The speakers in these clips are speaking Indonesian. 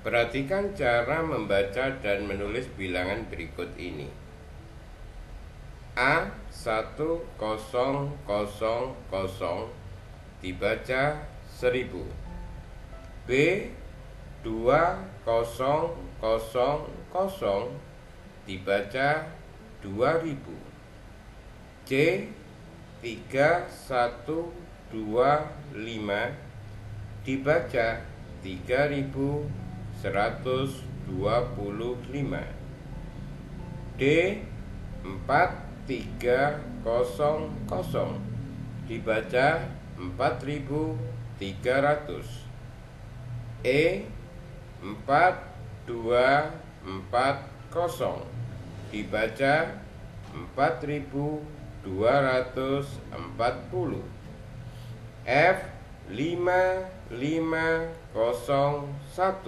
Perhatikan cara membaca dan menulis bilangan berikut ini. A1000 dibaca 1000. B2000 dibaca 2000. C3125 dibaca 3125. D4300 dibaca 4300. E4240 dibaca 4240. F5501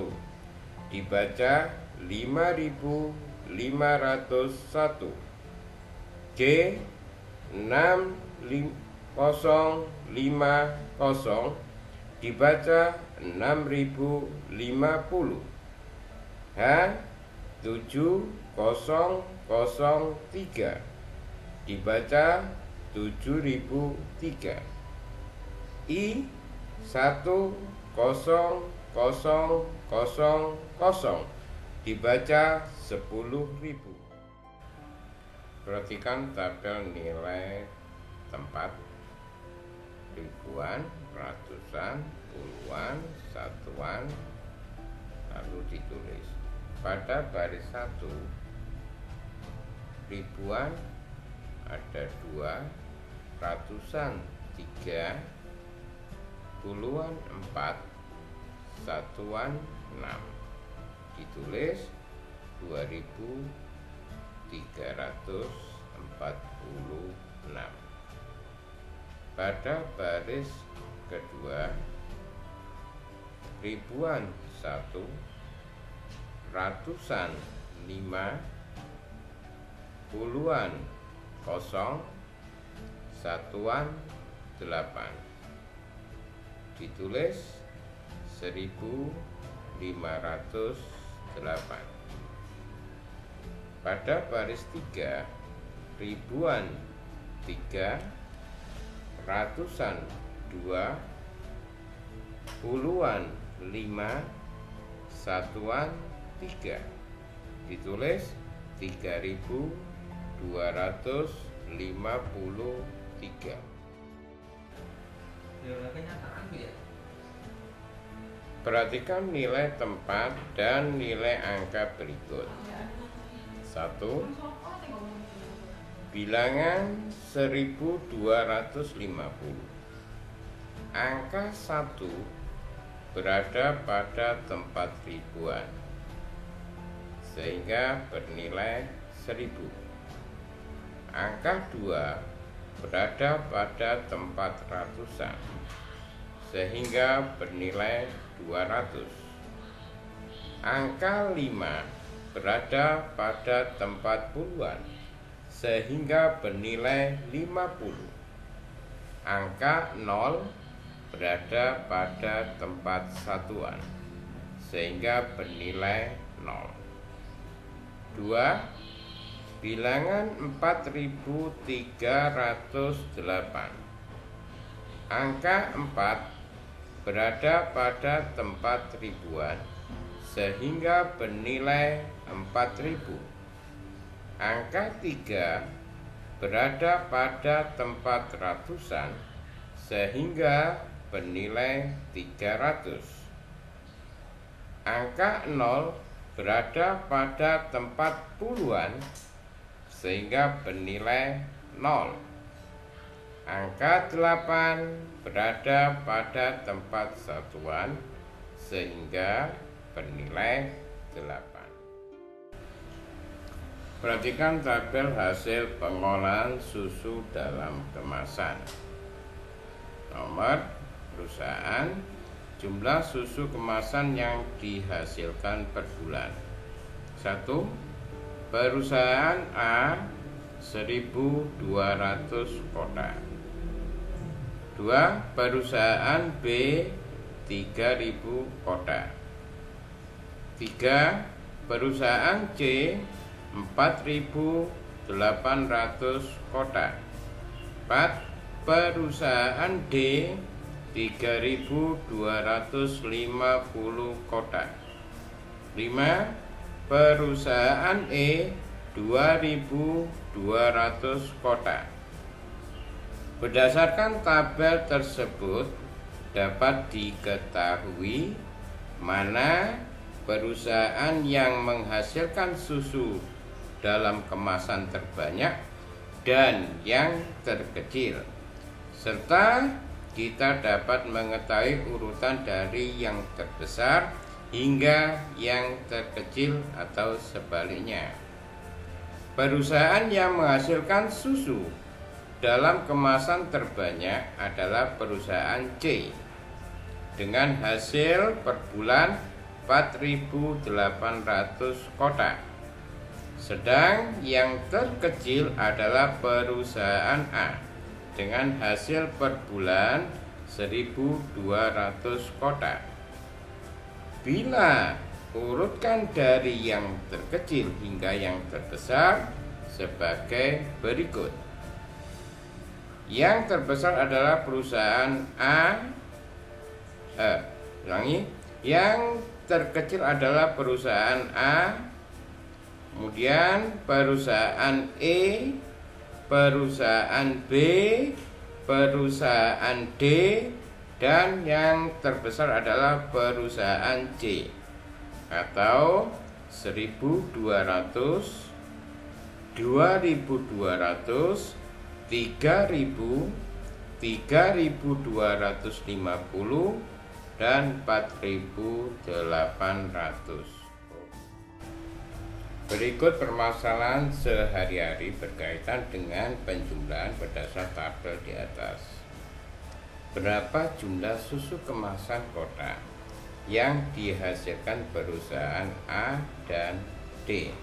dibaca 5501. G6050 dibaca 6050. H7003 dibaca 7003. I1000 dibaca 10.000. Perhatikan tabel nilai tempat: ribuan, ratusan, puluhan, satuan, lalu ditulis. Pada baris 1, ribuan ada 2, ratusan 3, puluhan 4, satuan 6. Ditulis 2346. Pada baris kedua, ribuan 1, ratusan 5, puluhan 0, satuan 8. Ditulis 1508. Pada baris 3, ribuan 3, ratusan 2, puluhan 5, satuan 3. Ditulis 3253. Perhatikan nilai tempat dan nilai angka berikut. 1. Bilangan 1250. Angka 1 berada pada tempat ribuan, sehingga bernilai 1000. Angka 2 berada pada tempat ratusan, sehingga bernilai 200. Angka 5 berada pada tempat puluhan, sehingga bernilai 50. Angka 0 berada pada tempat satuan, sehingga bernilai 0. 2. Bilangan 4308. Angka 4 berada pada tempat ribuan, sehingga bernilai 4000. Angka 3 berada pada tempat ratusan, sehingga bernilai 300. Angka 0 berada pada tempat puluhan, sehingga bernilai 0. Angka 8 berada pada tempat satuan, sehingga bernilai 8. Perhatikan tabel hasil pengolahan susu dalam kemasan. Nomor perusahaan, jumlah susu kemasan yang dihasilkan per bulan. 1. Perusahaan A 1200 kotak. 2. Perusahaan B 3000 kotak. 3. Perusahaan C 4.800 kotak. 4. Perusahaan D 3.250 kotak. 5. Perusahaan E 2.200 kotak. Berdasarkan tabel tersebut dapat diketahui mana perusahaan yang menghasilkan susu dalam kemasan terbanyak dan yang terkecil, serta kita dapat mengetahui urutan dari yang terbesar hingga yang terkecil atau sebaliknya. Perusahaan yang menghasilkan susu dalam kemasan terbanyak adalah perusahaan C dengan hasil per bulan 4.800 kotak. Sedang yang terkecil adalah perusahaan A dengan hasil per bulan 1.200 kotak. Bila urutkan dari yang terkecil hingga yang terbesar sebagai berikut. Yang terbesar adalah perusahaan Yang terkecil adalah perusahaan A, kemudian perusahaan E, perusahaan B, perusahaan D, dan yang terbesar adalah perusahaan C atau 1.200, 2.200, 3.000, 3.250, dan 4.800. Berikut permasalahan sehari-hari berkaitan dengan penjumlahan berdasar tabel di atas. Berapa jumlah susu kemasan kotak yang dihasilkan perusahaan A dan D?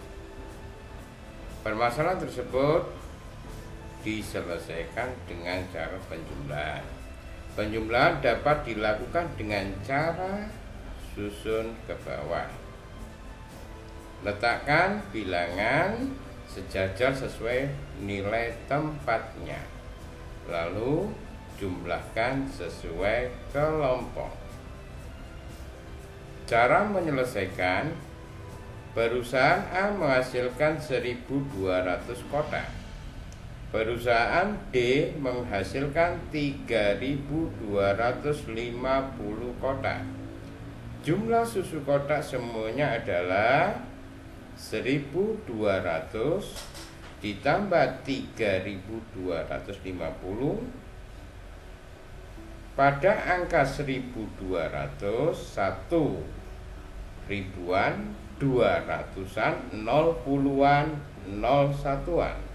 Permasalahan tersebut diselesaikan dengan cara penjumlahan. Penjumlahan dapat dilakukan dengan cara susun ke bawah. Letakkan bilangan sejajar sesuai nilai tempatnya. Lalu jumlahkan sesuai kelompok. Cara menyelesaikan: perusahaan A menghasilkan 1.200 kotak. Perusahaan D menghasilkan 3.250 kotak. Jumlah susu kotak semuanya adalah 1.200 ditambah 3.250. Pada angka 1.200, 1 ribuan, 200-an, 0 puluhan, 0 satuan.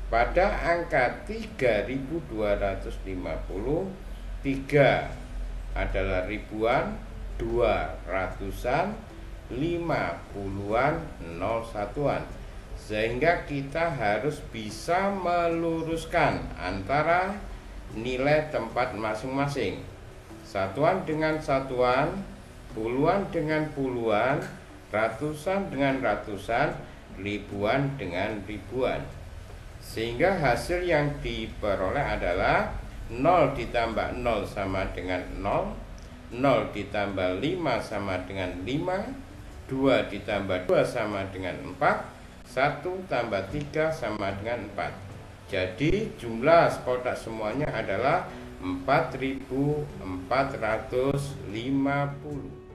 Pada angka 3.250, 3 adalah ribuan, 200-an, 5 puluhan, 0 satuan. Sehingga kita harus bisa meluruskan antara nilai tempat masing-masing. Satuan dengan satuan, puluhan dengan puluhan, ratusan dengan ratusan, ribuan dengan ribuan. Sehingga hasil yang diperoleh adalah 0 ditambah 0 sama dengan 0, 0 ditambah 5 sama dengan 5, 2 ditambah 2 sama dengan 4, 1 tambah 3 sama dengan 4. Jadi jumlah kotak semuanya adalah 4.450.